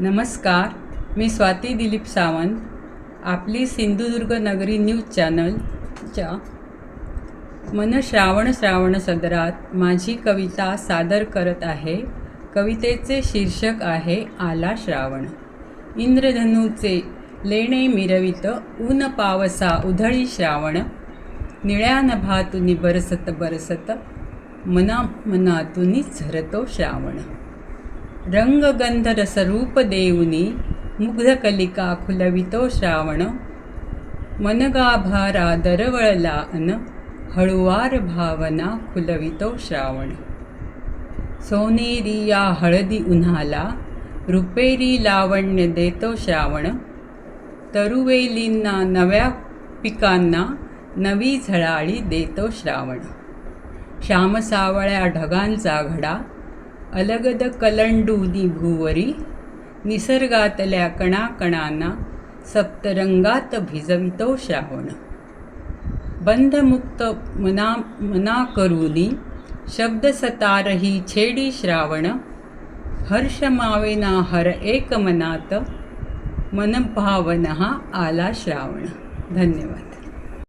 नमस्कार, मी स्वाती दिलीप सावंत आपली सिंधुदुर्ग नगरी न्यूज चॅनलच्या मन श्रावण सदरात माझी कविता सादर करत आहे. कवितेचे शीर्षक आहे आला श्रावण. इंद्रधनुचे लेणे मिरवित ऊन पावसा उधळी श्रावण. निळ्या नभातुनी बरसत बरसत मनातुनी झरतो श्रावण. रंग गंध रसरूप देऊनी मुग्ध कलिका खुलवितो श्रावण. मनगाभारा दरवळला अन हळुवार भावना खुलवितो श्रावण. सोनेरी या हळदी उन्हाला रुपेरी लावण्य देतो श्रावण. तरुवेलींना नव्या पिकांना नवी झळाळी देतो श्रावण. श्यामसावळ्या ढगांचा घडा अलगद कलंडूनी भूवरी. निसर्गातल्या कणाकणांना सप्तरंगात भिजवितो श्रावण. बंधमुक्त मना करूनी शब्द सतारही छेडी श्रावण. हर्ष मावेना हर एक मनात मनभावना आला श्रावण. धन्यवाद.